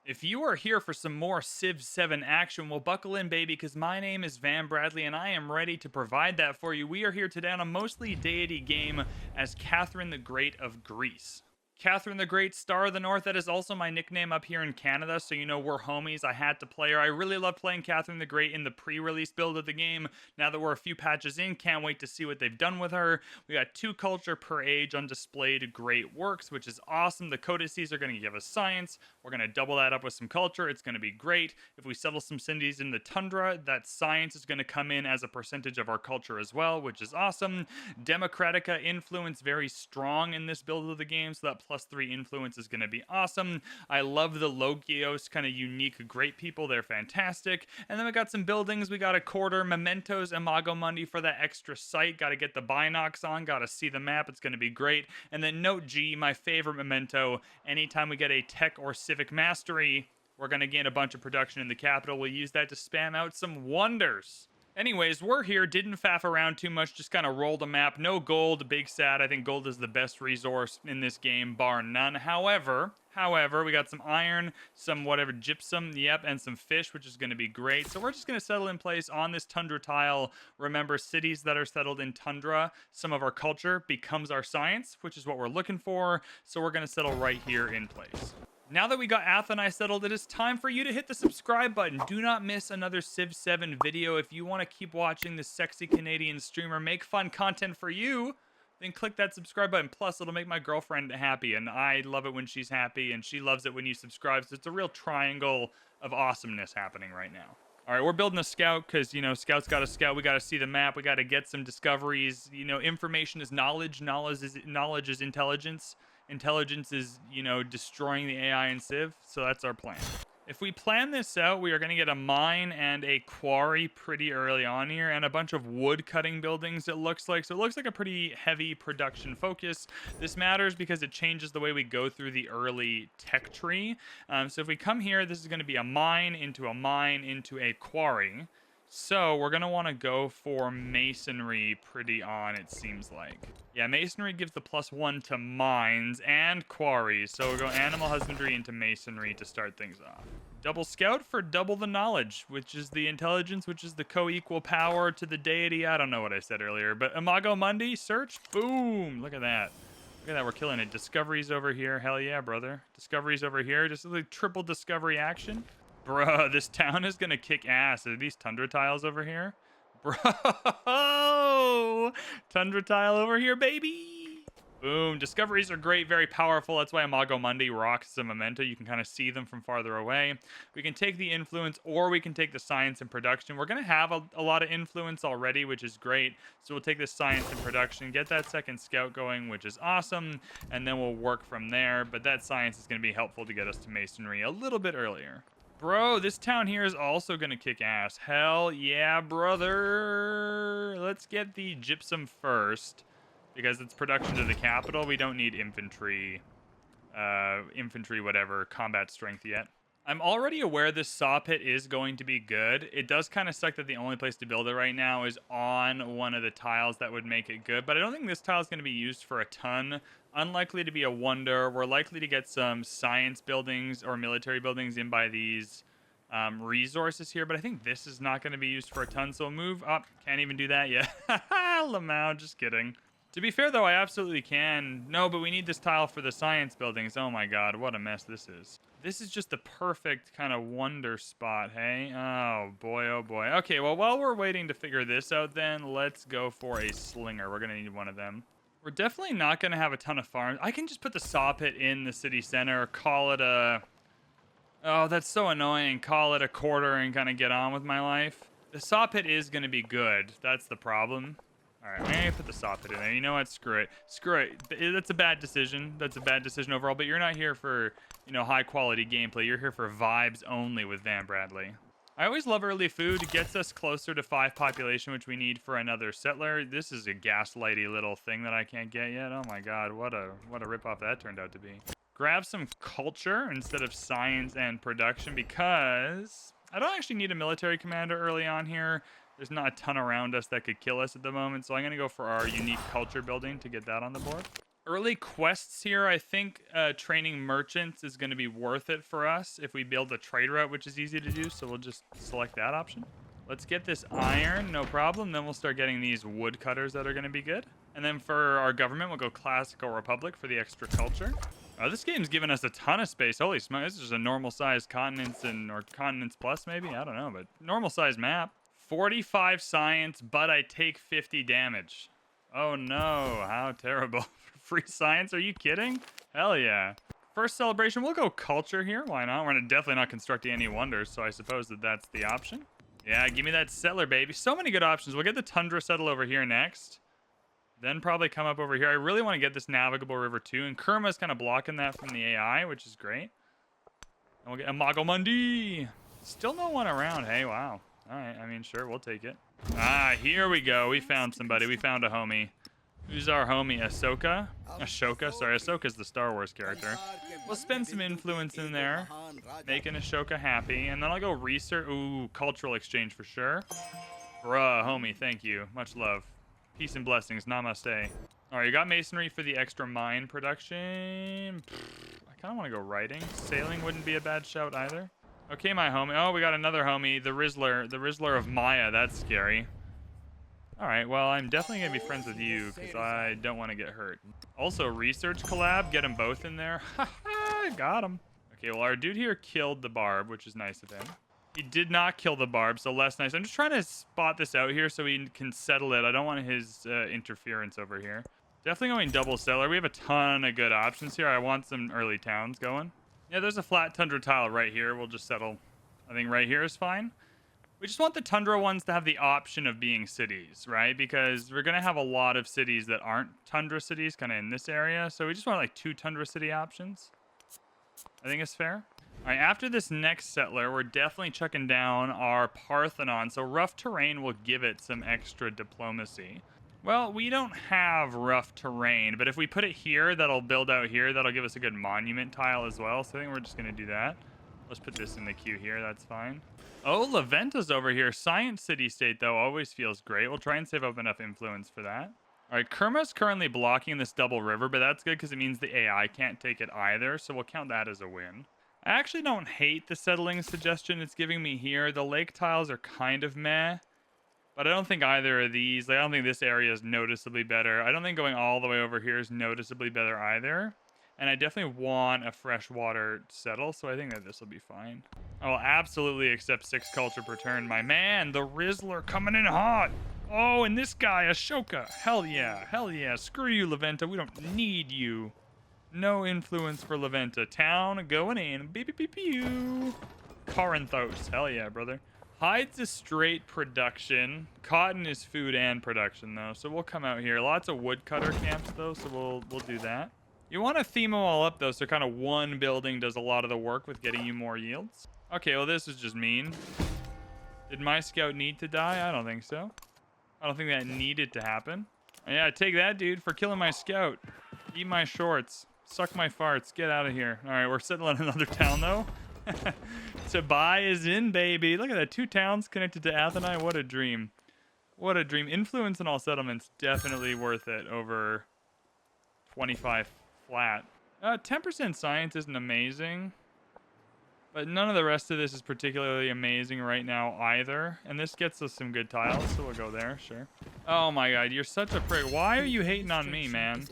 If you are here for some more Civ 7 action, well, buckle in, baby, because my name is VanBradley, and I am ready to provide that for you. We are here today on a mostly deity game as Catherine the Great of Greece. Catherine the Great, Star of the North, that is also my nickname up here in Canada, so you know we're homies. I had to play her. I really love playing Catherine the Great in the pre-release build of the game. Now that we're a few patches in, can't wait to see what they've done with her. We got 2 culture per age on display to great works, which is awesome. The codices are going to give us science. We're going to double that up with some culture. It's going to be great. If we settle some cities in the Tundra, that science is going to come in as a percentage of our culture as well, which is awesome. Democratica influence very strong in this build of the game, so that +3 influence is going to be awesome. I love the Logios, kind of unique great people. They're fantastic. And then we got some buildings. We got a quarter, mementos, Imago Mundi for that extra sight. Got to get the binocs on. Got to see the map. It's going to be great. And then note G, my favorite memento. Anytime we get a tech or civic mastery, we're going to gain a bunch of production in the capital. We'll use that to spam out some wonders. Anyways, we're here, didn't faff around too much, just kind of rolled a map. No gold, big sad. I think gold is the best resource in this game, bar none. However, we got some iron, some whatever, gypsum, yep, and some fish, which is going to be great. So we're just going to settle in place on this tundra tile. Remember, cities that are settled in tundra, some of our culture becomes our science, which is what we're looking for. So we're going to settle right here in place. Now that we got Athens settled, it is time for you to hit the subscribe button. Do not miss another Civ 7 video. If you want to keep watching this sexy Canadian streamer make fun content for you, then click that subscribe button. Plus, it'll make my girlfriend happy, and I love it when she's happy, and she loves it when you subscribe. So it's a real triangle of awesomeness happening right now. All right, we're building a scout because, you know, scouts got to scout. We got to see the map. We got to get some discoveries. You know, information is knowledge. Knowledge is intelligence. Intelligence is, you know, destroying the AI in Civ, so that's our plan. If we plan this out, we are going to get a mine and a quarry pretty early on here, and a bunch of wood cutting buildings, it looks like. So it looks like a pretty heavy production focus. This matters because it changes the way we go through the early tech tree. So if we come here, this is going to be a mine into a quarry. So we're going to want to go for masonry pretty on, it seems like. Yeah, masonry gives the +1 to mines and quarries. So we'll go animal husbandry into masonry to start things off. Double scout for double the knowledge, which is the intelligence, which is the co-equal power to the deity. I don't know what I said earlier, but Imago Mundi, search, boom. Look at that. Look at that, we're killing it. Discoveries over here. Hell yeah, brother. Discoveries over here. Just like triple discovery action. Bruh, this town is gonna kick ass. Are these tundra tiles over here? Bro! Tundra tile over here, baby! Boom. Discoveries are great, very powerful. That's why Imago Mundi rocks the memento. You can kind of see them from farther away. We can take the influence, or we can take the science and production. We're going to have a lot of influence already, which is great. So we'll take the science and production, get that second scout going, which is awesome, and then we'll work from there. But that science is going to be helpful to get us to masonry a little bit earlier. Bro, this town here is also going to kick ass. Hell yeah, brother. Let's get the gypsum first, because it's production to the capital. We don't need infantry, whatever, combat strength yet. I'm already aware this saw pit is going to be good. It does kind of suck that the only place to build it right now is on one of the tiles that would make it good, but I don't think this tile is going to be used for a ton. Unlikely to be a wonder. We're likely to get some science buildings or military buildings in by these resources here, but I think this is not going to be used for a ton, so we'll move up. Can't even do that yet. Lamau, just kidding. To be fair, though, I absolutely can. No, but we need this tile for the science buildings. Oh my god, what a mess this is. This is just the perfect kind of wonder spot, hey? Oh boy, oh boy. Okay, well, while we're waiting to figure this out, then let's go for a slinger. We're going to need one of them. We're definitely not going to have a ton of farms. I can just put the saw pit in the city center, call it a... Oh, that's so annoying. Call it a quarter and kind of get on with my life. The saw pit is going to be good. That's the problem. All right, I'm going to put the saw pit in there. You know what? Screw it. Screw it. That's a bad decision. That's a bad decision overall, but you're not here for, you know, high-quality gameplay. You're here for vibes only with VanBradley. I always love early food. It gets us closer to 5 population, which we need for another settler. This is a gaslighty little thing that I can't get yet. Oh my god, what a ripoff that turned out to be. Grab some culture instead of science and production because I don't actually need a military commander early on here. There's not a ton around us that could kill us at the moment, so I'm going to go for our unique culture building to get that on the board. Early quests here, I think training merchants is going to be worth it for us if we build a trade route, which is easy to do. So we'll just select that option. Let's get this iron, no problem. Then we'll start getting these woodcutters that are going to be good. And then for our government, we'll go classical republic for the extra culture. Oh, this game's given us a ton of space. Holy smoke, this is just a normal size continents or continents plus maybe. I don't know, but normal size map. 45 science, but I take 50 damage. Oh no, how terrible. Free science, are you kidding? Hell yeah. First celebration, we'll go culture here. Why not? We're definitely not constructing any wonders, so I suppose that's the option. Yeah, give me that settler, baby. So many good options. We'll get the Tundra settle over here next. Then probably come up over here. I really want to get this navigable river too, and Kerma's kind of blocking that from the AI, which is great. And we'll get a Magamundi. Still no one around. Hey, wow. All right, I mean, sure, we'll take it. Ah, here we go. We found somebody. We found a homie. Who's our homie? Ahsoka? Ashoka? Sorry, Ahsoka's the Star Wars character. We'll spend some influence in there, making Ashoka happy. And then I'll go research. Ooh, cultural exchange for sure. Bruh, homie, thank you. Much love. Peace and blessings. Namaste. All right, you got masonry for the extra mine production. I kind of want to go writing. Sailing wouldn't be a bad shout either. Okay, my homie. Oh, we got another homie. The Rizzler of Maya. That's scary. All right, well, I'm definitely going to be friends with you because I don't want to get hurt. Also, research collab. Get them both in there. Haha, got him. Okay, well, our dude here killed the barb, which is nice of him. He did not kill the barb, so less nice. I'm just trying to spot this out here so we can settle it. I don't want his interference over here. Definitely going double settler. We have a ton of good options here. I want some early towns going. Yeah, there's a flat tundra tile right here. We'll just settle. I think right here is fine. We just want the tundra ones to have the option of being cities, right? Because we're going to have a lot of cities that aren't tundra cities kind of in this area. So we just want like 2 tundra city options. I think it's fair. All right, after this next settler, we're definitely chucking down our Parthenon. So rough terrain will give it some extra diplomacy. Well, we don't have rough terrain, but if we put it here, that'll build out here. That'll give us a good monument tile as well. So I think we're just going to do that. Let's put this in the queue here. That's fine. Oh, Laventa's over here. Science City-State, though, always feels great. We'll try and save up enough influence for that. All right, Kerma's currently blocking this double river, but that's good because it means the AI can't take it either, so we'll count that as a win. I actually don't hate the settling suggestion it's giving me here. The lake tiles are kind of meh, but I don't think either of these, like, I don't think this area is noticeably better. I don't think going all the way over here is noticeably better either. And I definitely want a freshwater settle, so I think that this will be fine. I will absolutely accept 6 culture per turn. My man, the Rizzler coming in hot. Oh, and this guy, Ashoka. Hell yeah, hell yeah. Screw you, Laventa. We don't need you. No influence for Laventa. Town going in. Beep, beep, beep, pew. Corinthos. Hell yeah, brother. Hides is straight production. Cotton is food and production, though. So we'll come out here. Lots of woodcutter camps, though, so we'll do that. You want to theme them all up, though, so kind of one building does a lot of the work with getting you more yields. Okay, well, this is just mean. Did my scout need to die? I don't think so. I don't think that needed to happen. Yeah, take that, dude, for killing my scout. Eat my shorts. Suck my farts. Get out of here. All right, we're settling another town, though. To buy is in, baby. Look at that. 2 towns connected to Atheni. What a dream. What a dream. Influence in all settlements, definitely worth it over 25 flat. 10% science isn't amazing, but none of the rest of this is particularly amazing right now either. And this gets us some good tiles, so we'll go there, sure. Oh my god, you're such a prick. Why are you hating on me, man?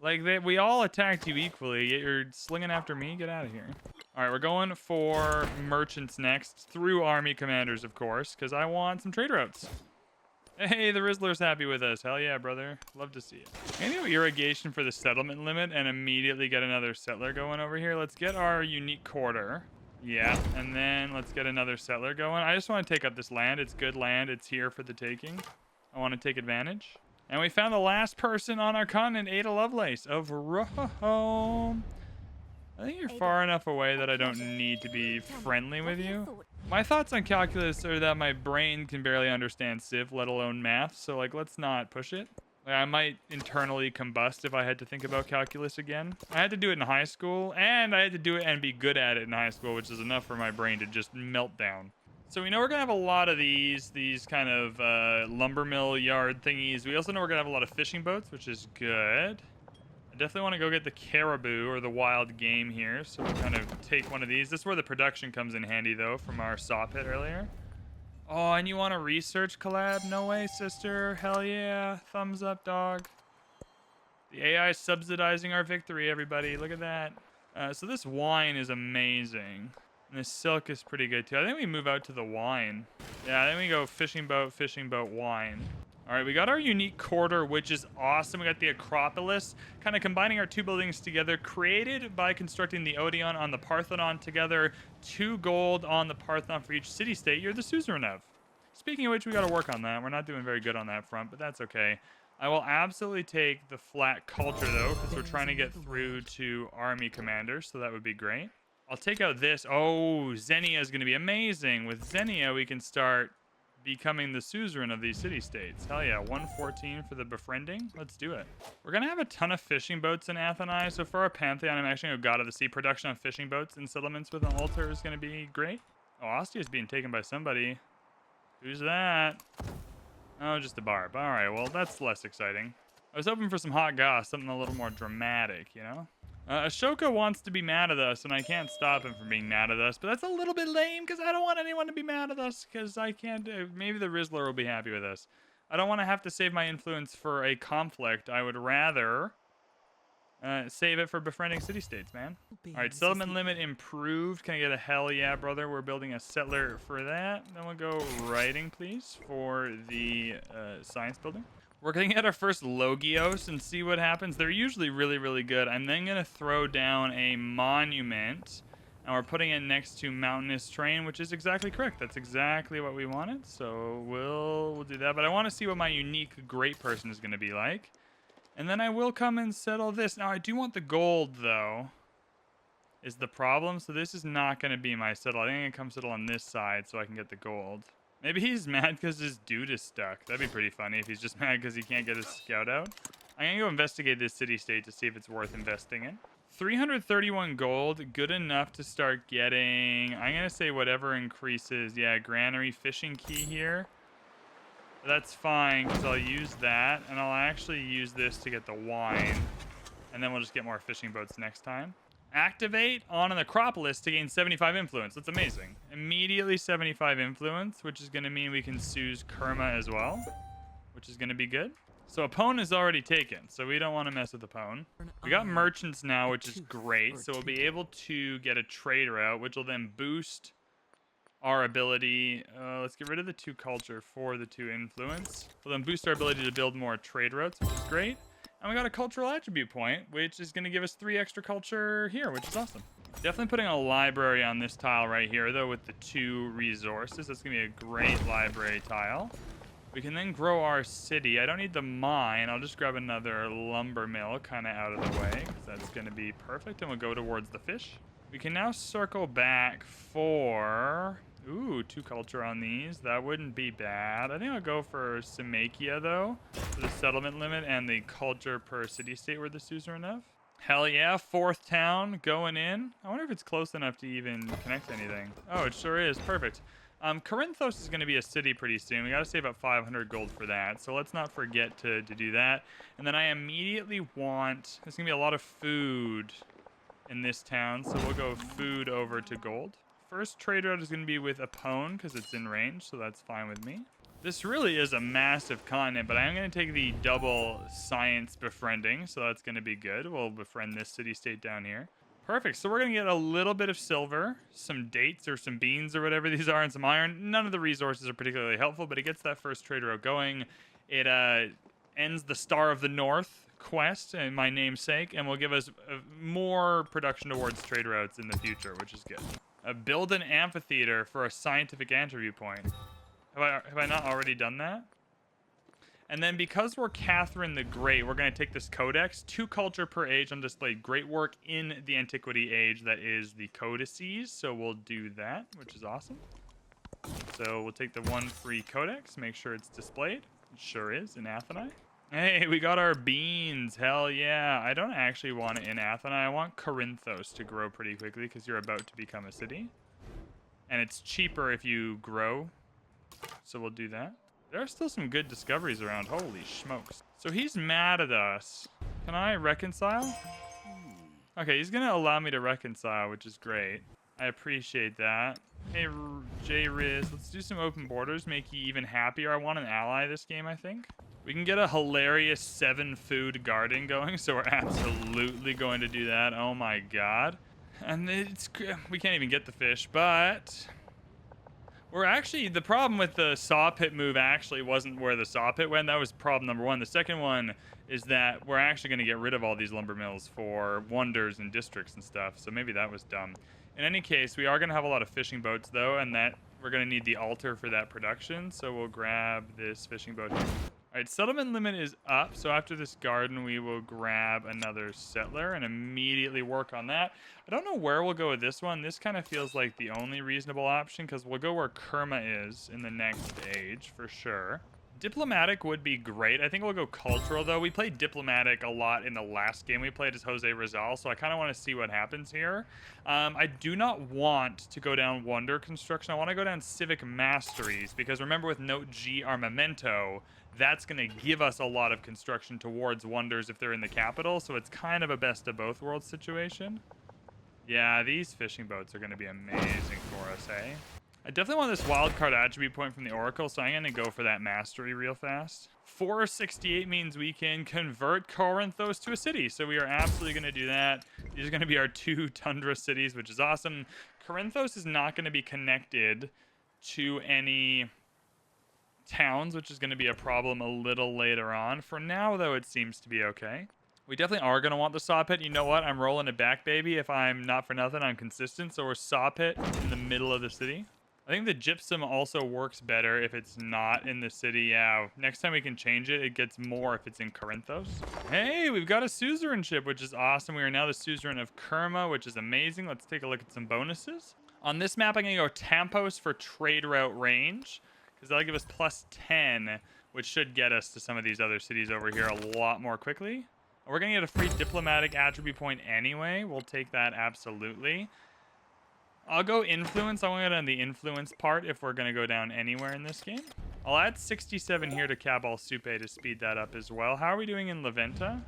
Like, we all attacked you equally, yet you're slinging after me? Get out of here. All right, we're going for merchants next, through army commanders, of course, because I want some trade routes. Hey, the Rizzler's happy with us. Hell yeah, brother. Love to see it. Maybe irrigation for the settlement limit and immediately get another settler going over here. Let's get our unique quarter. Yeah, and then let's get another settler going. I just want to take up this land. It's good land. It's here for the taking. I want to take advantage. And we found the last person on our continent, Ada Lovelace of Rome. I think you're far enough away that I don't need to be friendly with you. My thoughts on calculus are that my brain can barely understand Civ, let alone math, so like let's not push it. Like, I might internally combust if I had to think about calculus again. I had to do it in high school, and I had to do it and be good at it in high school, which is enough for my brain to just melt down. So we know we're going to have a lot of these kind of lumber mill yard thingies. We also know we're going to have a lot of fishing boats, which is good. I definitely want to go get the caribou or the wild game here. So we'll kind of take one of these. This is where the production comes in handy, though, from our saw pit earlier. Oh, and you want a research collab? No way, sister. Hell yeah. Thumbs up, dog. The AI is subsidizing our victory, everybody. Look at that. So this wine is amazing. And this silk is pretty good, too. I think we move out to the wine. Yeah, then we go fishing boat, wine. All right, we got our unique quarter, which is awesome. We got the Acropolis, kind of combining our two buildings together, created by constructing the Odeon on the Parthenon together. 2 gold on the Parthenon for each city-state. You're the suzerain of. Speaking of which, we got to work on that. We're not doing very good on that front, but that's okay. I will absolutely take the flat culture, though, because we're trying to get through to army commanders, so that would be great. I'll take out this. Oh, Xenia is going to be amazing. With Xenia, we can start becoming the suzerain of these city-states. Hell yeah, 114 for the befriending. Let's do it. We're going to have a ton of fishing boats in Atheni, so for our Pantheon, I'm actually going to go God of the Sea. Production of fishing boats and settlements with an altar is going to be great. Oh, Ostia is being taken by somebody. Who's that? Oh, just a barb. All right, well, that's less exciting. I was hoping for some hot goss, something a little more dramatic, you know? Ashoka wants to be mad at us, and I can't stop him from being mad at us, but that's a little bit lame because I don't want anyone to be mad at us because I can't. Maybe the Rizzler will be happy with us. I don't want to have to save my influence for a conflict. I would rather save it for befriending city-states, man. All right, settlement limit improved. Can I get a hell yeah, brother? We're building a settler for that. Then we'll go writing, please, for the science building. We're going to get our first Logios and see what happens. They're usually really, really good. I'm then going to throw down a monument, and we're putting it next to mountainous terrain, which is exactly correct. That's exactly what we wanted, so we'll do that. But I want to see what my unique great person is going to be like. And then I will come and settle this. Now, I do want the gold, though, is the problem. So this is not going to be my settle. I think I'm going to come settle on this side so I can get the gold. Maybe he's mad because his dude is stuck. That'd be pretty funny if he's just mad because he can't get his scout out. I'm going to go investigate this city-state to see if it's worth investing in. 331 gold, good enough to start getting, I'm going to say whatever increases. Yeah, granary fishing key here. That's fine because I'll use that, and I'll actually use this to get the wine. And then we'll just get more fishing boats next time. Activate on an Acropolis to gain 75 influence. That's amazing. Immediately 75 influence, which is going to mean we can seize Kerma as well, which is going to be good. So Apone is already taken, so we don't want to mess with Apone. We got merchants now, which is great. So we'll be able to get a trader out, which will then boost our ability. Let's get rid of the 2 culture for the 2 influence. We'll then boost our ability to build more trade routes, which is great. And we got a cultural attribute point, which is going to give us 3 extra culture here, which is awesome. Definitely putting a library on this tile right here, though, with the 2 resources. That's going to be a great library tile. We can then grow our city. I don't need the mine. I'll just grab another lumber mill kind of out of the way, because that's going to be perfect. And we'll go towards the fish. We can now circle back for... Ooh, 2 culture on these. That wouldn't be bad. I think I'll go for Semakia, though, for the settlement limit and the culture per city-state we're the suzerain of. Hell yeah, 4th town going in. I wonder if it's close enough to even connect anything. Oh, it sure is. Perfect. Corinthos is going to be a city pretty soon. We got to save up 500 gold for that, so let's not forget to do that. And then I immediately want... There's going to be a lot of food in this town, so we'll go food over to gold. First trade route is going to be with Apone because it's in range, so that's fine with me. This really is a massive continent, but I'm going to take the double science befriending, so that's going to be good. We'll befriend this city-state down here. Perfect. So we're going to get a little bit of silver, some dates or some beans or whatever these are, and some iron. None of the resources are particularly helpful, but it gets that first trade route going. It ends the Star of the North quest in my namesake, and will give us more production towards trade routes in the future, which is good. Build an amphitheater for a scientific attribute point. Have I not already done that? And then because we're Catherine the Great, we're going to take this codex. 2 culture per age on display. Great work in the Antiquity age. That is the codices. So we'll do that, which is awesome. So we'll take the 1 free codex. Make sure it's displayed. It sure is in Atheni. Hey, we got our beans. Hell yeah. I don't actually want it in Athena. I want Corinthos to grow pretty quickly because you're about to become a city. And it's cheaper if you grow. So we'll do that. There are still some good discoveries around. Holy smokes. So he's mad at us Can I reconcile? Okay, he's gonna allow me to reconcile, which is great. I appreciate that. Hey, J-Riz, let's do some open borders, make you even happier. I want an ally this game, I think. We can get a hilarious 7 food garden going, so we're absolutely going to do that. Oh my god. And we can't even get the fish, but we're actually, the problem with the saw pit move actually wasn't where the saw pit went. That was problem number 1. The second one is that we're actually going to get rid of all these lumber mills for wonders and districts and stuff. So maybe that was dumb. In any case, we are going to have a lot of fishing boats though, and that we're going to need the altar for that production. So we'll grab this fishing boat here. All right, settlement limit is up. So after this garden, we will grab another settler and immediately work on that. I don't know where we'll go with this one. This kind of feels like the only reasonable option because we'll go where Kerma is in the next age for sure. Diplomatic would be great. I think we'll go cultural though. We played diplomatic a lot in the last game we played as Jose Rizal, so I kind of want to see what happens here. I do not want to go down wonder construction. I want to go down civic masteries because remember with Note G Armamento, that's going to give us a lot of construction towards wonders if they're in the capital, so it's kind of a best of both worlds situation. Yeah, these fishing boats are going to be amazing for us, eh? I definitely want this wildcard attribute point from the Oracle, so I'm going to go for that mastery real fast. 468 means we can convert Corinthos to a city, so we are absolutely going to do that. These are going to be our 2 Tundra cities, which is awesome. Corinthos is not going to be connected to any towns, which is going to be a problem a little later on. For now, though, it seems to be okay. We definitely are going to want the saw pit. You know what? I'm rolling it back, baby. If I'm not for nothing, I'm consistent. So we're saw pit in the middle of the city. I think the gypsum also works better if it's not in the city. Yeah, next time we can change it, it gets more if it's in Corinthos. Hey, we've got a suzerainship, which is awesome. We are now the suzerain of Kerma, which is amazing. Let's take a look at some bonuses. On this map, I'm going to go Tampos for trade route range, because that'll give us plus 10, which should get us to some of these other cities over here a lot more quickly. We're going to get a free diplomatic attribute point anyway. We'll take that absolutely. I'll go influence. I want to go down the influence part if we're going to go down anywhere in this game. I'll add 67 here to Cabal Supe to speed that up as well. How are we doing in Leventa?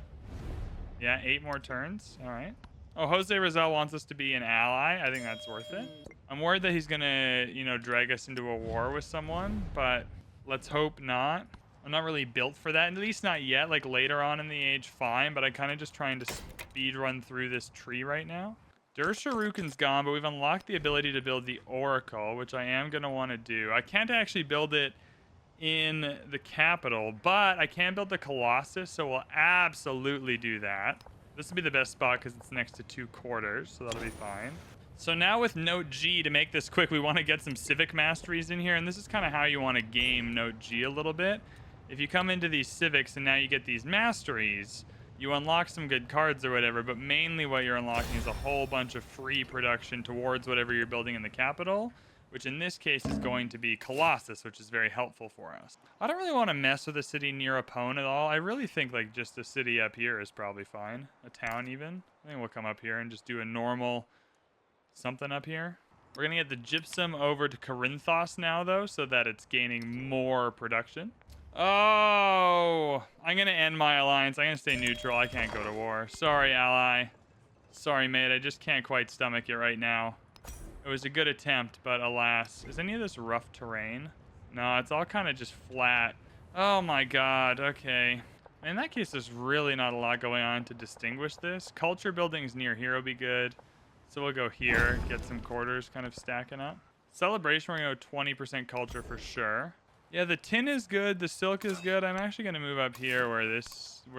Yeah, 8 more turns. All right. Oh, Jose Rizal wants us to be an ally. I think that's worth it. I'm worried that he's going to, drag us into a war with someone, but let's hope not. I'm not really built for that, at least not yet. Like later on in the age, fine, but I'm kind of just trying to speed run through this tree right now. Dursharukin's gone, but we've unlocked the ability to build the Oracle, which I am going to want to do. I can't actually build it in the capital, but I can build the Colossus, so we'll absolutely do that. This will be the best spot because it's next to 2 quarters, so that'll be fine. So now with Note G, to make this quick, we want to get some civic masteries in here, and this is kind of how you want to game Note G a little bit. If you come into these civics and now you get these masteries, you unlock some good cards or whatever, but mainly what you're unlocking is a whole bunch of free production towards whatever you're building in the capital, which in this case is going to be Colossus, which is very helpful for us. I don't really want to mess with a city near a pwn at all. I really think like just a city up here is probably fine. A town even. I think we'll come up here and just do a normal something up here. We're going to get the gypsum over to Corinthos now, though, so that it's gaining more production. Oh, I'm going to end my alliance. I'm going to stay neutral. I can't go to war. Sorry, ally. Sorry, mate. I just can't quite stomach it right now. It was a good attempt, but alas. Is any of this rough terrain? No, it's all kind of just flat. Oh my god. Okay. In that case, there's really not a lot going on to distinguish this. Culture buildings near here will be good. So we'll go here, get some quarters kind of stacking up. Celebration, we're going to go 20% culture for sure. Yeah, the tin is good. The silk is good. I'm actually going to move up here where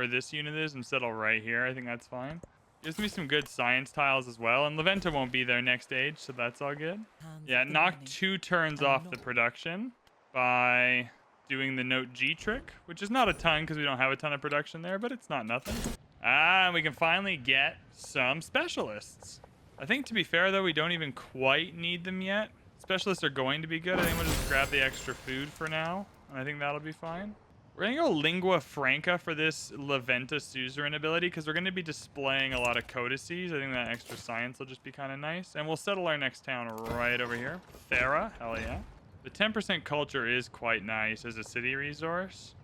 this unit is and settle right here. I think that's fine. Gives me some good science tiles as well. And Leventa won't be there next age, so that's all good. Yeah, knock 2 turns off the production by doing the Note G trick, which is not a ton because we don't have a ton of production there, but it's not nothing. And we can finally get some specialists. I think, to be fair, though, we don't even quite need them yet. Specialists are going to be good. I think we'll just grab the extra food for now, and I think that'll be fine. We're going to go Lingua Franca for this Leventa Suzerain ability because we're going to be displaying a lot of codices. I think that extra science will just be kind of nice. And we'll settle our next town right over here. Thera, hell yeah. The 10% culture is quite nice as a city resource.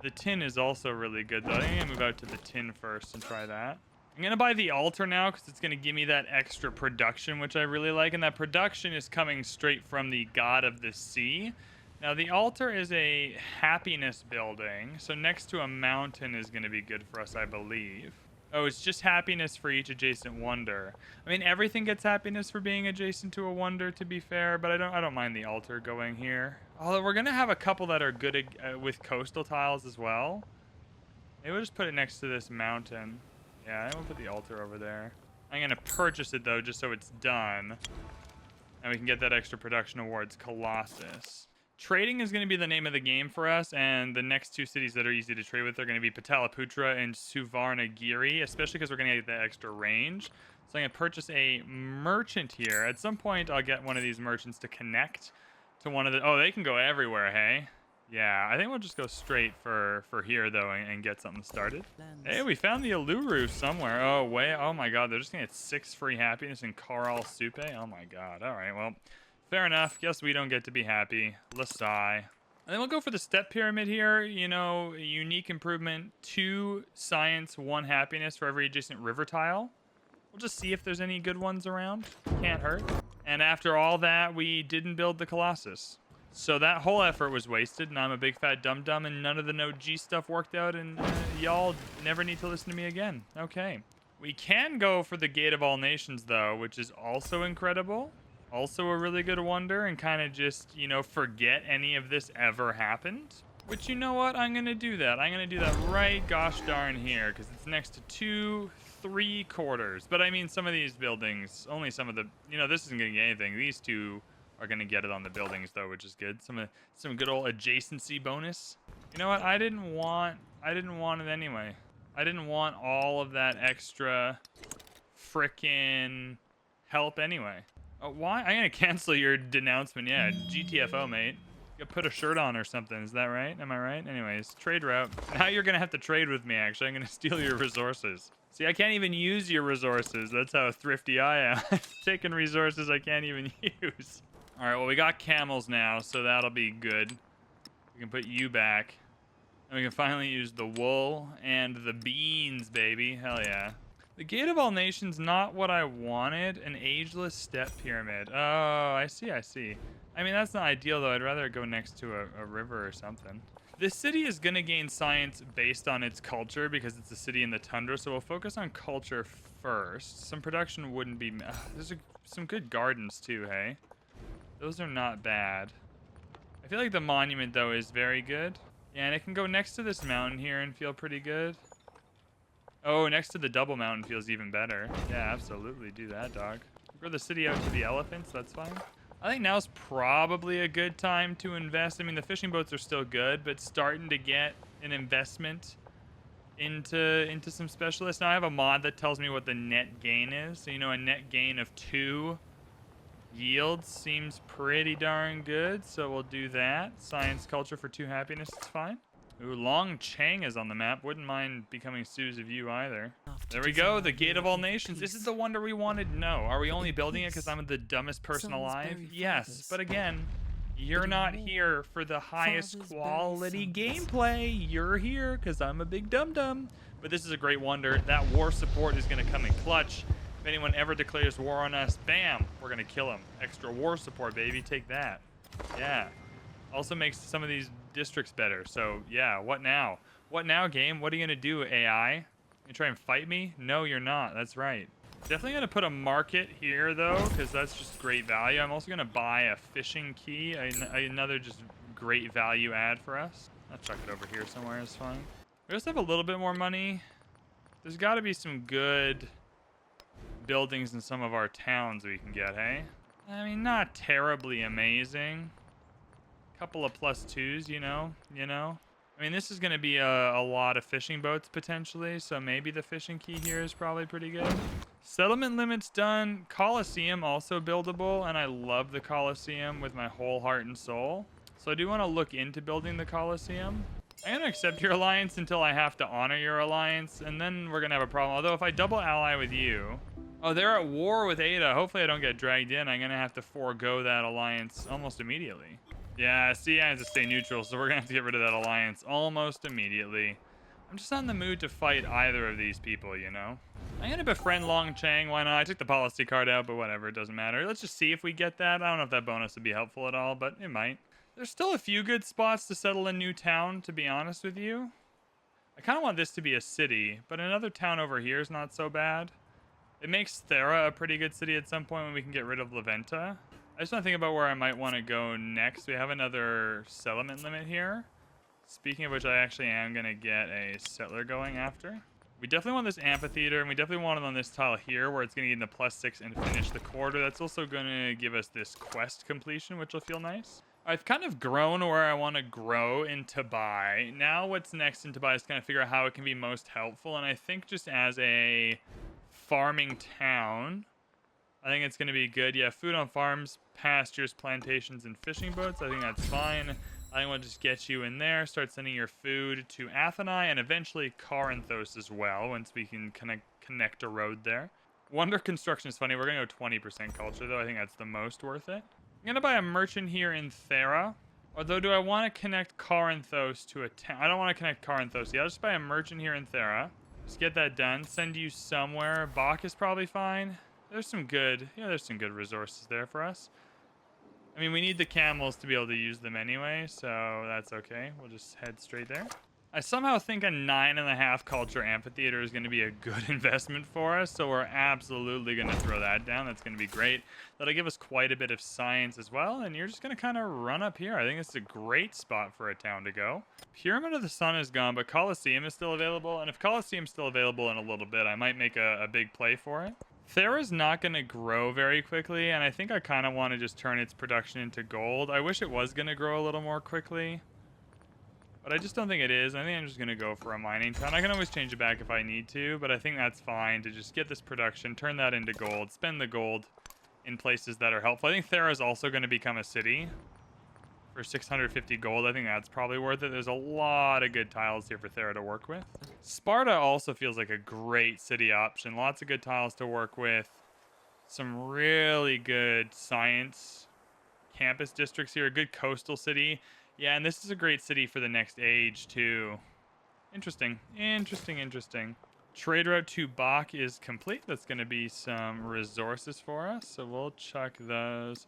The tin is also really good, though. I think I'm gonna move out to the tin first and try that. I'm gonna buy the altar now because it's gonna give me that extra production, which I really like, and that production is coming straight from the god of the sea. Now, the altar is a happiness building, so next to a mountain is gonna be good for us, I believe. Oh, it's just happiness for each adjacent wonder. I mean, everything gets happiness for being adjacent to a wonder, to be fair, but I don't mind the altar going here. Although we're gonna have a couple that are good with coastal tiles as well. Maybe we'll just put it next to this mountain. Yeah, I will put the altar over there. I'm gonna purchase it though, just so it's done, and we can get that extra production awards. Colossus. Trading is going to be the name of the game for us, and the next two cities that are easy to trade with are going to be Pataliputra and Suvarnagiri, especially because we're going to get that extra range. So I'm going to purchase a merchant here. At some point, I'll get one of these merchants to connect to one of the... Oh, they can go everywhere, hey? Yeah, I think we'll just go straight for here, though, and get something started. Hey, we found the Uluru somewhere. Oh, wait. Oh, my God. They're just going to get 6 free happiness in Coral Supe. Oh, my God. All right, well... Fair enough. Guess we don't get to be happy. Lasai. And then we'll go for the step pyramid here. You know, unique improvement. 2 science, 1 happiness for every adjacent river tile. We'll just see if there's any good ones around. Can't hurt. And after all that, we didn't build the Colossus. So that whole effort was wasted, and I'm a big fat dum-dum, and none of the no G stuff worked out, and y'all never need to listen to me again. Okay. We can go for the Gate of All Nations, though, which is also incredible. Also a really good wonder, and kind of just, you know, forget any of this ever happened. Which, you know what? I'm going to do that. I'm going to do that right gosh darn here, because it's next to 2, 3 quarters. But I mean, some of these buildings, only some of the, you know, this isn't going to get anything. These 2 are going to get it on the buildings, though, which is good. Some good old adjacency bonus. You know what? I didn't want it anyway. I didn't want all of that extra frickin' help anyway. Oh, why? I'm gonna cancel your denouncement. Yeah, GTFO, mate. You gotta put a shirt on or something. Is that right? Am I right? Anyways, trade route. Now you're gonna have to trade with me, actually. I'm gonna steal your resources. See, I can't even use your resources. That's how thrifty I am. Taking resources I can't even use. All right, well, we got camels now, so that'll be good. We can put you back. And we can finally use the wool and the beans, baby. Hell yeah. The Gate of All Nations, not what I wanted. An ageless step pyramid. Oh, I see, I see. I mean, that's not ideal, though. I'd rather go next to a river or something. This city is going to gain science based on its culture because it's a city in the tundra, so we'll focus on culture first. Some production wouldn't be... there's some good gardens, too, hey? Those are not bad. I feel like the monument, though, is very good. Yeah, and it can go next to this mountain here and feel pretty good. Oh, next to the double mountain feels even better. Yeah, absolutely. Do that, dog. Grow the city out to the elephants. That's fine. I think now's probably a good time to invest. I mean, the fishing boats are still good, but starting to get an investment into some specialists. Now, I have a mod that tells me what the net gain is. So, you know, a net gain of 2 yields seems pretty darn good. So we'll do that. Science culture for 2 happiness. It's fine. Ooh, Long Chang is on the map. Wouldn't mind becoming Suze of you either. There we go, the Gate of All Nations. This is the wonder we wanted. No. Are we only building it because I'm the dumbest person alive? Yes, but again, you're not here for the highest quality gameplay. You're here because I'm a big dum-dum. But this is a great wonder. That war support is going to come in clutch. If anyone ever declares war on us, bam, we're going to kill them. Extra war support, baby. Take that. Yeah. Also makes some of these districts better. So, yeah, what now? What now, game? What are you going to do, AI? You try and fight me? No, you're not. That's right. Definitely going to put a market here, though, because that's just great value. I'm also going to buy a fishing key, another just great value add for us. I'll chuck it over here somewhere. It's fine. We just have a little bit more money. There's got to be some good buildings in some of our towns we can get, hey? I mean, not terribly amazing. Couple of +2s, you know. I mean, this is going to be a lot of fishing boats potentially, so maybe the fishing key here is probably pretty good. Settlement limits done. Coliseum also buildable, and I love the Coliseum with my whole heart and soul. So I do want to look into building the Coliseum. I'm going to accept your alliance until I have to honor your alliance, and then we're going to have a problem. Although if I double ally with you... Oh, they're at war with Ada. Hopefully I don't get dragged in. I'm going to have to forego that alliance almost immediately. Yeah, Sea has to stay neutral, so we're gonna have to get rid of that alliance almost immediately. I'm just not in the mood to fight either of these people, you know? I'm gonna befriend Long Chang, why not? I took the policy card out, but whatever, it doesn't matter. Let's just see if we get that. I don't know if that bonus would be helpful at all, but it might. There's still a few good spots to settle a new town, to be honest with you. I kind of want this to be a city, but another town over here is not so bad. It makes Thera a pretty good city at some point when we can get rid of Laventa. I just want to think about where I might want to go next. We have another settlement limit here. Speaking of which, I actually am going to get a settler going after. We definitely want this amphitheater, and we definitely want it on this tile here where it's going to get in the +6 and finish the quarter. That's also going to give us this quest completion, which will feel nice. I've kind of grown where I want to grow in Tabai. Now what's next in Tabai is kind of figure out how it can be most helpful, and I think just as a farming town, I think it's going to be good. Yeah, food on farms, pastures, plantations, and fishing boats. I think that's fine. I think we'll just get you in there, start sending your food to Athenai, and eventually Corinthos as well, once we can connect a road there. Wonder construction is funny. We're going to go 20% culture, though. I think that's the most worth it. I'm going to buy a merchant here in Thera. Although, do I want to connect Corinthos to a town? I don't want to connect Corinthos yet. I'll just buy a merchant here in Thera. Just get that done. Send you somewhere. Bach is probably fine. There's some good resources there for us. I mean, we need the camels to be able to use them anyway, so that's okay. We'll just head straight there. I somehow think a 9.5 culture amphitheater is going to be a good investment for us, so we're absolutely going to throw that down. That's going to be great. That'll give us quite a bit of science as well, and you're just going to kind of run up here. I think it's a great spot for a town to go. Pyramid of the Sun is gone, but Colosseum is still available, and if Colosseum's still available in a little bit, I might make a big play for it. Thera's not going to grow very quickly, and I think I kind of want to just turn its production into gold. I wish it was going to grow a little more quickly, but I just don't think it is. I think I'm just going to go for a mining town. I can always change it back if I need to, but I think that's fine to just get this production, turn that into gold, spend the gold in places that are helpful. I think Thera is also going to become a city for 650 gold. I think that's probably worth it. There's a lot of good tiles here for Thera to work with. Sparta also feels like a great city option. Lots of good tiles to work with. Some really good science campus districts here. A good coastal city. Yeah, and this is a great city for the next age, too. Interesting. Interesting. Trade route to Bach is complete. That's going to be some resources for us, so we'll chuck those.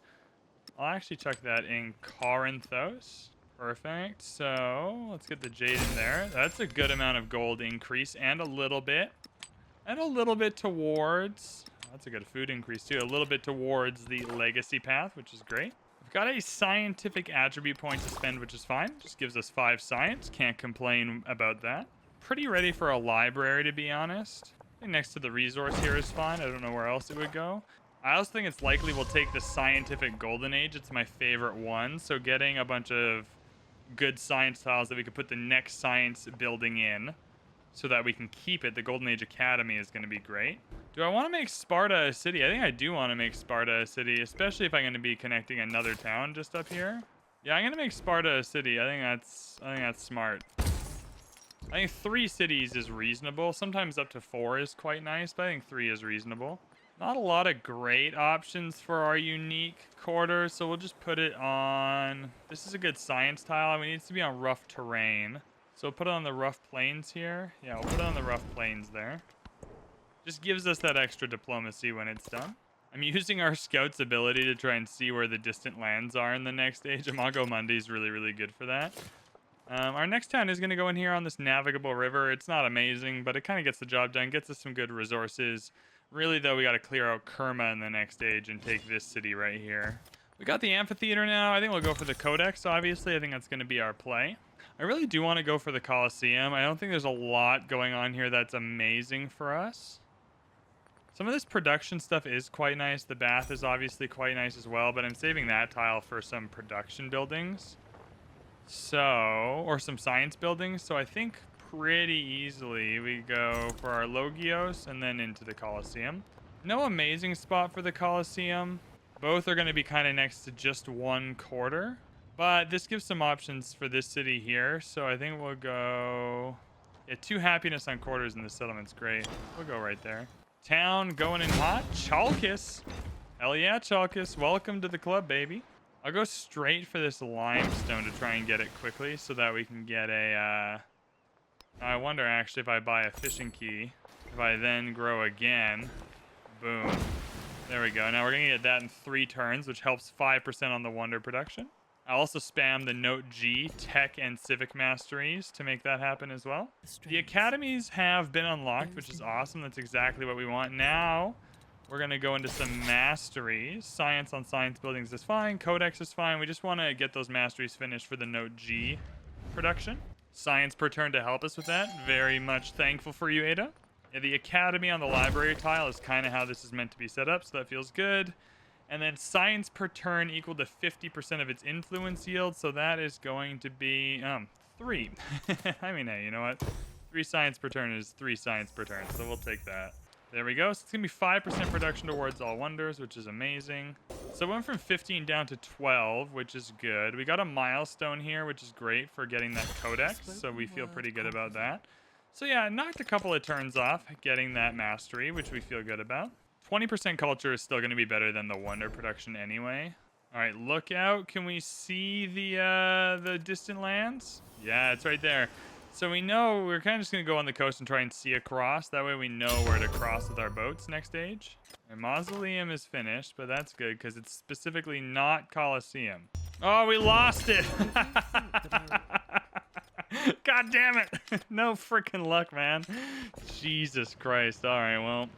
I'll actually chuck that in Corinthos. Perfect. So let's get the jade in there. That's a good amount of gold increase and a little bit. And a little bit towards... That's a good food increase too. A little bit towards the legacy path, which is great. We've got a scientific attribute point to spend, which is fine. Just gives us 5 science. Can't complain about that. Pretty ready for a library, to be honest. I think next to the resource here is fine. I don't know where else it would go. I also think it's likely we'll take the scientific golden age. It's my favorite one. So getting a bunch of good science tiles that we could put the next science building in so that we can keep it. The Golden Age Academy is going to be great. Do I want to make Sparta a city? I think I do want to make Sparta a city, especially if I'm going to be connecting another town just up here. Yeah, I'm going to make Sparta a city. I think that's smart. I think 3 cities is reasonable. Sometimes up to 4 is quite nice, but I think 3 is reasonable. Not a lot of great options for our unique quarter, so we'll just put it on... This is a good science tile. It needs to be on rough terrain. So we'll put it on the rough plains here. Yeah, we'll put it on the rough plains there. Just gives us that extra diplomacy when it's done. I'm using our scout's ability to try and see where the distant lands are in the next age. Imago Mundi is really, really good for that. Our next town is going to go in here on this navigable river. It's not amazing, but it kind of gets the job done. Gets us some good resources. Really, though, we got to clear out Kerma in the next age and take this city right here. We got the amphitheater now. I think we'll go for the Codex, obviously. I think that's going to be our play. I really do want to go for the Colosseum. I don't think there's a lot going on here that's amazing for us. Some of this production stuff is quite nice. The bath is obviously quite nice as well, but I'm saving that tile for some production buildings. So, or some science buildings. So I think pretty easily we go for our Logios and then into the Colosseum. No amazing spot for the Colosseum. Both are going to be kind of next to just one quarter. But this gives some options for this city here. So I think we'll go... Yeah, 2 happiness on quarters in the settlement's great. We'll go right there. Town going in hot. Chalkis. Hell yeah, Chalkis. Welcome to the club, baby. I'll go straight for this limestone to try and get it quickly so that we can get a... I wonder, actually, if I buy a fishing key, if I then grow again, boom. There we go. Now we're going to get that in 3 turns, which helps 5% on the wonder production. I also spam the Note G, Tech, and Civic Masteries to make that happen as well. The academies have been unlocked, which is awesome. That's exactly what we want. Now, we're going to go into some masteries. Science on science buildings is fine. Codex is fine. We just want to get those masteries finished for the Note G production. Science per turn to help us with that. Very much thankful for you, Ada. Yeah, the academy on the library tile is kind of how this is meant to be set up, so that feels good. And then science per turn equal to 50% of its influence yield, so that is going to be 3. I mean, hey, you know what? 3 science per turn is 3 science per turn, so we'll take that. There we go. So it's going to be 5% production towards all wonders, which is amazing. So it went from 15 down to 12, which is good. We got a milestone here, which is great for getting that codex, so we feel pretty good about that. So yeah, knocked a couple of turns off getting that mastery, which we feel good about. 20% culture is still going to be better than the wonder production anyway. All right, look out. Can we see the distant lands? Yeah, it's right there. So we know we're kind of just going to go on the coast and try and see across. That way we know where to cross with our boats next stage. Our mausoleum is finished, but that's good because it's specifically not Colosseum. Oh, we lost it. God damn it. No freaking luck, man. Jesus Christ. All right, well,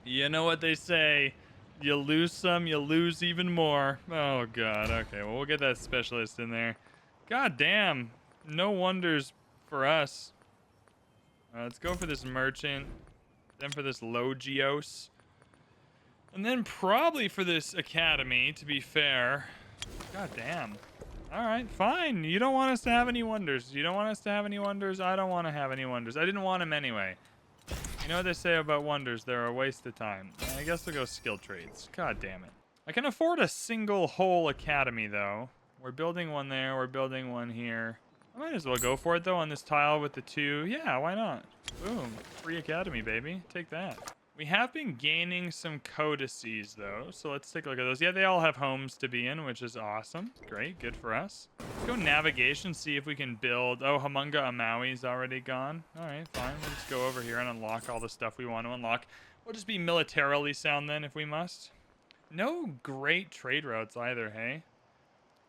you know what they say. You lose some, you lose even more. Oh, God. Okay, well, we'll get that specialist in there. God damn. No wonders for us. Let's go for this merchant, then for this Logios, and then probably for this academy, to be fair. God damn. All right, fine. You don't want us to have any wonders. You don't want us to have any wonders. I don't want to have any wonders. I didn't want them anyway. You know what they say about wonders? They're a waste of time. I guess we'll go skill trades. God damn it. I can afford a single whole academy, though. We're building one there. We're building one here. I might as well go for it, though, on this tile with the 2. Yeah, why not? Boom. Free academy, baby. Take that. We have been gaining some codices, though, so let's take a look at those. Yeah, they all have homes to be in, which is awesome. Great. Good for us. Let's go navigation, see if we can build... Oh, Humunga Amawi's already gone. All right, fine. We'll just go over here and unlock all the stuff we want to unlock. We'll just be militarily sound, then, if we must. No great trade routes either, hey?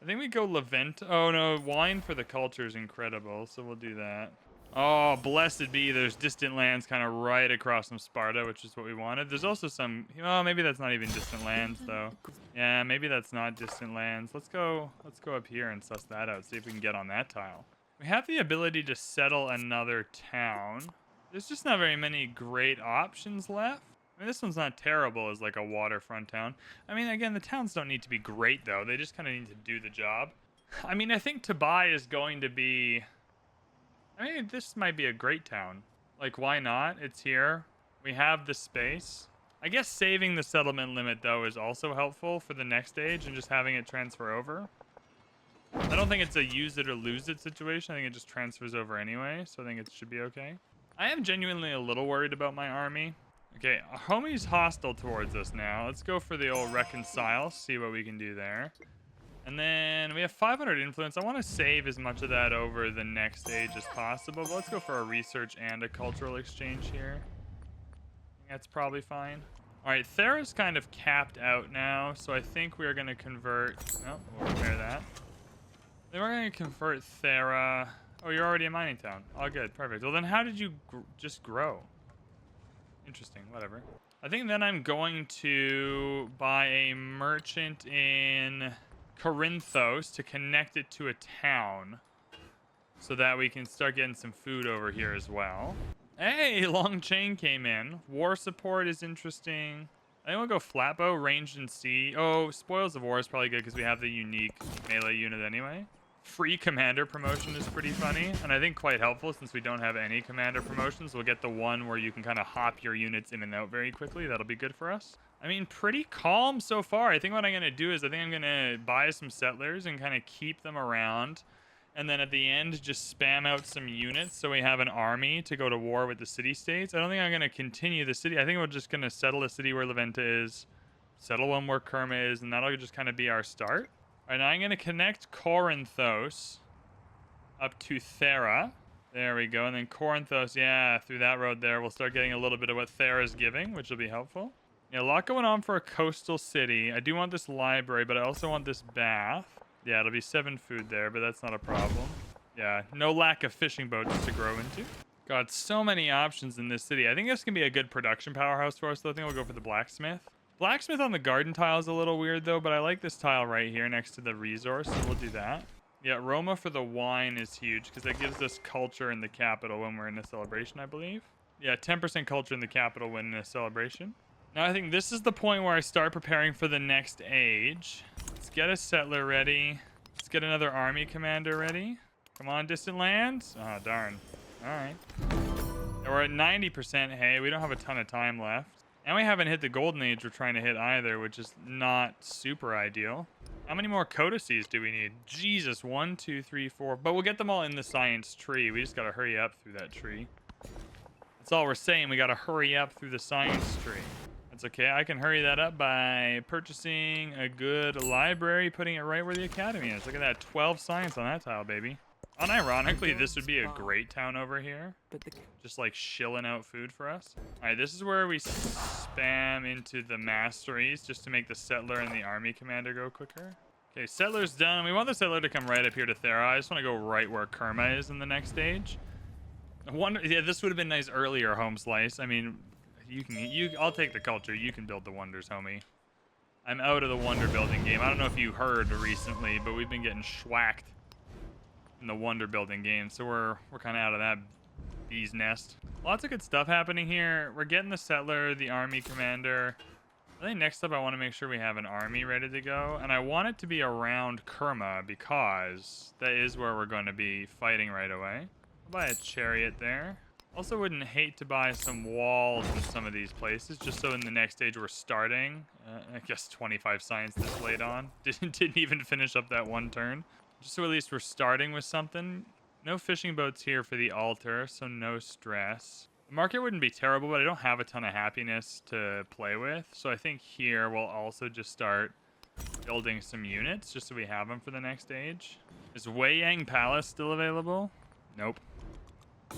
I think we go Levant. Oh, no. Wine for the culture is incredible, so we'll do that. Oh, blessed be. There's distant lands kind of right across from Sparta, which is what we wanted. There's also some... Oh, maybe that's not even distant lands, though. Yeah, maybe that's not distant lands. Let's go up here and suss that out, see if we can get on that tile. We have the ability to settle another town. There's just not very many great options left. I mean, this one's not terrible as like a waterfront town. I mean, again, the towns don't need to be great, though. They just kind of need to do the job. I mean, I think to buy is going to be... I mean, this might be a great town. Like, why not? It's here. We have the space. I guess saving the settlement limit, though, is also helpful for the next stage and just having it transfer over. I don't think it's a use it or lose it situation. I think it just transfers over anyway, so I think it should be okay. I am genuinely a little worried about my army. Okay, our homie's hostile towards us now. Let's go for the old reconcile, see what we can do there. And then we have 500 influence. I want to save as much of that over the next stage as possible. But let's go for a research and a cultural exchange here. I think that's probably fine. All right, Thera's kind of capped out now. So I think we're going to convert... Oh, we'll repair that. Then we're going to convert Thera. Oh, you're already a mining town. All good, perfect. Well, then how did you just grow? Interesting, whatever. I think then I'm going to buy a merchant in Corinthos to connect it to a town so that we can start getting some food over here as well. Hey, long chain came in. War support is interesting. I think we'll go flatbow, ranged and sea. Oh, spoils of war is probably good because we have the unique melee unit anyway. Free commander promotion is pretty funny, and I think quite helpful since we don't have any commander promotions. We'll get the one where you can kind of hop your units in and out very quickly. That'll be good for us. I mean, pretty calm so far. I think what I'm going to do is I think I'm going to buy some settlers and kind of keep them around. And then at the end, just spam out some units so we have an army to go to war with the city-states. I don't think I'm going to continue the city. I think we're just going to settle a city where Leventa is, settle one where Kerma is, and that'll just kind of be our start. All right, now I'm going to connect Corinthos up to Thera. There we go. And then Corinthos, yeah, through that road there, we'll start getting a little bit of what Thera's giving, which will be helpful. Yeah, a lot going on for a coastal city. I do want this library, but I also want this bath. Yeah, it'll be 7 food there, but that's not a problem. Yeah, no lack of fishing boats to grow into. Got so many options in this city. I think this can be a good production powerhouse for us, so I think we'll go for the blacksmith. Blacksmith on the garden tile is a little weird, though, but I like this tile right here next to the resource, so we'll do that. Yeah, Roma for the wine is huge, because that gives us culture in the capital when we're in a celebration, I believe. Yeah, 10% culture in the capital when in a celebration. Now, I think this is the point where I start preparing for the next age. Let's get a settler ready. Let's get another army commander ready. Come on, distant lands. Oh, darn. All right. And we're at 90%. Hey, we don't have a ton of time left. And we haven't hit the golden age we're trying to hit either, which is not super ideal. How many more codices do we need? Jesus, 1, 2, 3, 4. But we'll get them all in the science tree. We just got to hurry up through that tree. That's all we're saying. We got to hurry up through the science tree. That's okay. I can hurry that up by purchasing a good library, putting it right where the academy is. Look at that. 12 science on that tile, baby. Unironically, this would be a great town over here. Just like shilling out food for us. All right, this is where we spam into the masteries just to make the settler and the army commander go quicker. Okay, settler's done. We want the settler to come right up here to Thera. I just want to go right where Kerma is in the next stage. Yeah, this would have been nice earlier, home slice. I mean, I'll take the culture. You can build the wonders, homie. I'm out of the wonder building game. I don't know if you heard recently, but we've been getting schwacked in the wonder building game, so we're kind of out of that bee's nest. Lots of good stuff happening here. We're getting the settler, the army commander. I think next up I want to make sure we have an army ready to go, and I want it to be around Kerma because that is where we're going to be fighting right away. I'll buy a chariot there. Also wouldn't hate to buy some walls in some of these places, just so in the next stage we're starting. I guess 25 science this late on. Didn't even finish up that one turn. Just so at least we're starting with something. No fishing boats here for the altar, so no stress. The market wouldn't be terrible, but I don't have a ton of happiness to play with. So I think here we'll also just start building some units, just so we have them for the next stage. Is Wei Yang Palace still available? Nope.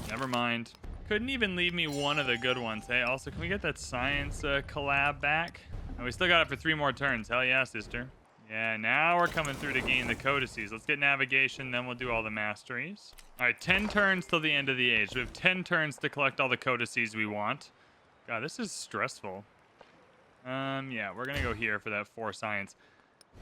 Never mind. Couldn't even leave me one of the good ones. Hey, also, can we get that science collab back? And we still got it for 3 more turns. Hell yeah, sister. Yeah, now we're coming through to gain the codices. Let's get navigation, then we'll do all the masteries. All right, 10 turns till the end of the age. We have 10 turns to collect all the codices we want. God, this is stressful. Yeah, we're gonna go here for that 4 science.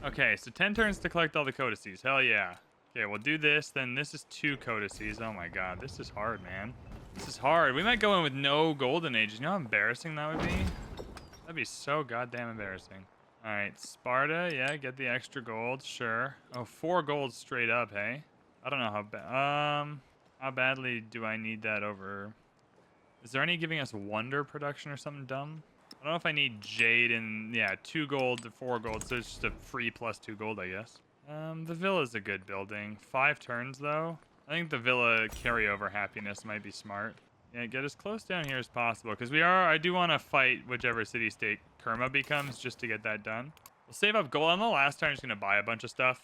Okay, so 10 turns to collect all the codices. Hell yeah. Okay, we'll do this, then this is 2 codices. Oh my god, this is hard, man. This is hard. We might go in with no golden ages. You know how embarrassing that would be? That'd be so goddamn embarrassing. All right, Sparta, yeah, get the extra gold, sure. Oh, 4 gold straight up, hey? I don't know how badly do I need that over? Is there any giving us wonder production or something dumb? I don't know if I need jade and, yeah, 2 gold to 4 gold, so it's just a free plus 2 gold, I guess. The villa's a good building. 5 turns, though. I think the villa carryover happiness might be smart. Yeah, get as close down here as possible, because I do want to fight whichever city-state Kerma becomes, just to get that done. We'll save up gold on the last turn. I'm just going to buy a bunch of stuff.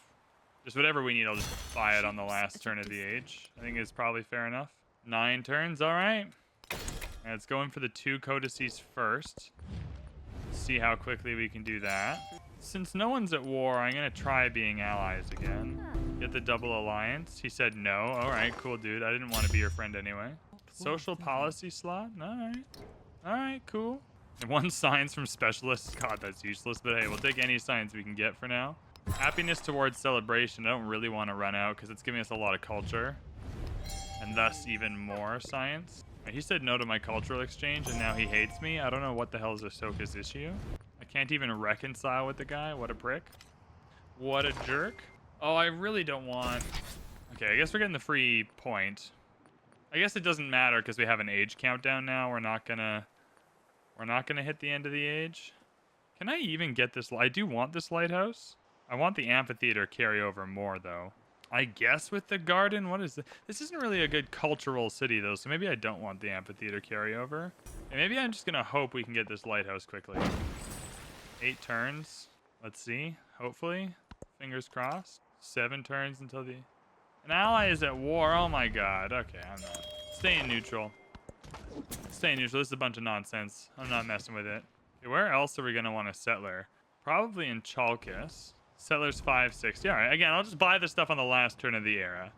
Just whatever we need, I'll just buy it on the last turn of the age. I think it's probably fair enough. 9 turns, all right. Let's go in for the 2 codices first. See how quickly we can do that. Since no one's at war, I'm going to try being allies again. Get the double alliance. He said no. All right, cool, dude. I didn't want to be your friend anyway. Social policy slot? All right, cool. And 1 science from specialists. God, that's useless. But hey, we'll take any science we can get for now. Happiness towards celebration. I don't really want to run out because it's giving us a lot of culture. And thus even more science. He said no to my cultural exchange and now he hates me. I don't know what the hell is Ahsoka's issue. I can't even reconcile with the guy. What a prick. What a jerk. Oh, I really don't want... Okay, I guess we're getting the free point. I guess it doesn't matter because we have an age countdown now. We're not gonna hit the end of the age. Can I even get this? I do want this lighthouse. I want the amphitheater carryover more though. I guess with the garden, what is this? This isn't really a good cultural city though, so maybe I don't want the amphitheater carryover. And maybe I'm just gonna hope we can get this lighthouse quickly. 8 turns. Let's see. Hopefully. Fingers crossed. 7 turns until the... An ally is at war. Oh my god. Okay, I'm not. Staying neutral. Staying neutral. This is a bunch of nonsense. I'm not messing with it. Okay, where else are we going to want a settler? Probably in Chalkis. Settlers 560. Alright, again, I'll just buy the stuff on the last turn of the era.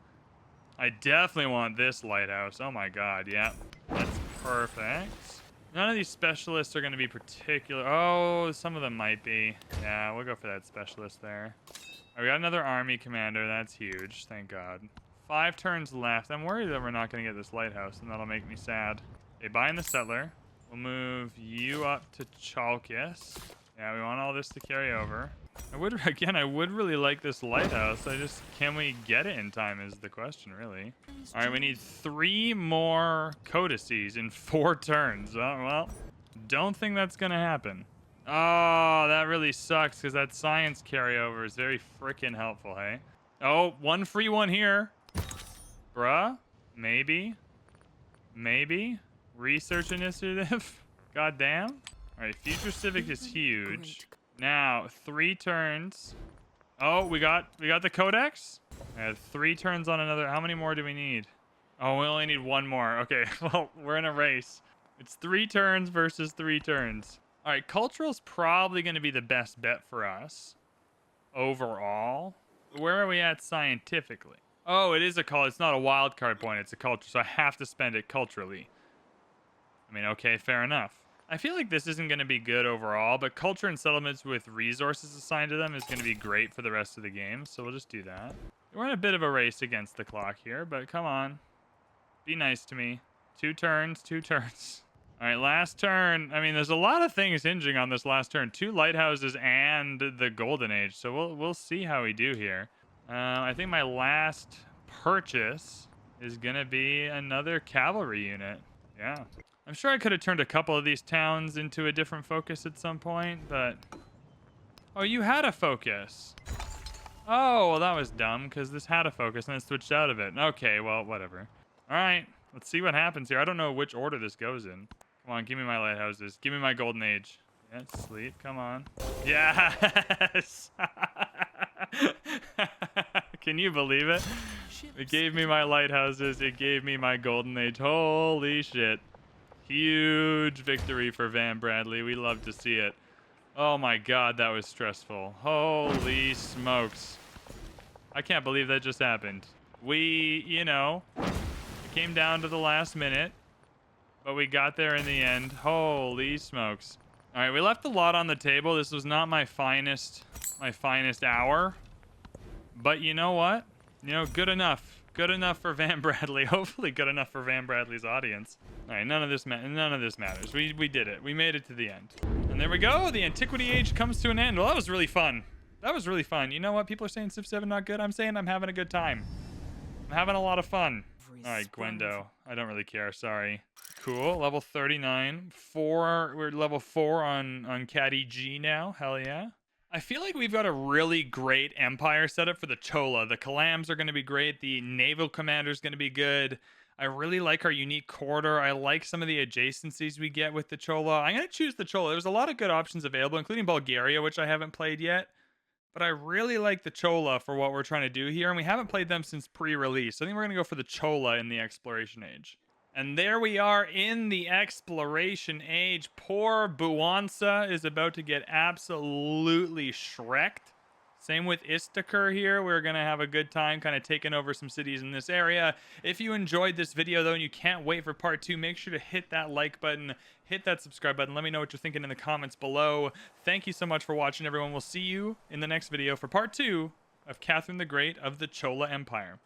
I definitely want this lighthouse. Oh my god, yeah. That's perfect. None of these specialists are going to be particular. Oh, some of them might be. Yeah, we'll go for that specialist there. We got another army commander. That's huge. Thank God. 5 turns left. I'm worried that we're not going to get this lighthouse, and that'll make me sad. Okay, buying the settler. We'll move you up to Chalkis. Yeah, we want all this to carry over. I would really like this lighthouse. Can we get it in time is the question, really. All right, we need 3 more codices in 4 turns. Oh, well, don't think that's going to happen. Oh, that really sucks because that science carryover is very freaking helpful, hey? Oh, 1 free one here. Bruh? Maybe? Maybe? Research initiative? Goddamn. All right, future civic is huge. Now, 3 turns. Oh, we got the codex? I had 3 turns on another. How many more do we need? Oh, we only need 1 more. Okay, well, we're in a race. It's 3 turns versus 3 turns. All right, cultural's probably going to be the best bet for us overall. Where are we at scientifically? Oh, it is a call. It's not a wild card point. It's a culture, so I have to spend it culturally. I mean, okay, fair enough. I feel like this isn't going to be good overall, but culture and settlements with resources assigned to them is going to be great for the rest of the game, so we'll just do that. We're in a bit of a race against the clock here, but come on. Be nice to me. 2 turns, 2 turns. All right, last turn. I mean, there's a lot of things hinging on this last turn. 2 lighthouses and the Golden Age. So we'll see how we do here. I think my last purchase is going to be another cavalry unit. Yeah. I'm sure I could have turned a couple of these towns into a different focus at some point, but... Oh, you had a focus. Oh, well, that was dumb because this had a focus and it switched out of it. Okay, well, whatever. All right, let's see what happens here. I don't know which order this goes in. Come on, give me my lighthouses. Give me my golden age. Yeah, sleep. Come on. Yes! Can you believe it? It gave me my lighthouses. It gave me my golden age. Holy shit. Huge victory for VanBradley. We love to see it. Oh my god, that was stressful. Holy smokes. I can't believe that just happened. We, you know, it came down to the last minute. But we got there in the end. Holy smokes. All right, we left a lot on the table. This was not my finest hour. But you know what? You know, good enough. Good enough for VanBradley. Hopefully good enough for VanBradley's audience. All right, none of this matters. We did it. We made it to the end. And there we go. The Antiquity age comes to an end. Well, that was really fun. That was really fun. You know what? People are saying Civ 7 not good. I'm saying I'm having a good time. I'm having a lot of fun. All right, Gwendo. I don't really care. Sorry. Cool. Level 39. We're level 4 on Caddy G now. Hell yeah. I feel like we've got a really great empire setup for the Chola. The Kalams are going to be great. The naval commander is going to be good. I really like our unique corridor. I like some of the adjacencies we get with the Chola. I'm going to choose the Chola. There's a lot of good options available, including Bulgaria, which I haven't played yet. But I really like the Chola for what we're trying to do here, and we haven't played them since pre-release. I think we're going to go for the Chola in the Exploration Age. And there we are in the Exploration Age. Poor Buwansa is about to get absolutely shreked. Same with Istakhr here. We're going to have a good time kind of taking over some cities in this area. If you enjoyed this video, though, and you can't wait for part 2, make sure to hit that like button, hit that subscribe button. Let me know what you're thinking in the comments below. Thank you so much for watching, everyone. We'll see you in the next video for part 2 of Catherine the Great of the Chola Empire.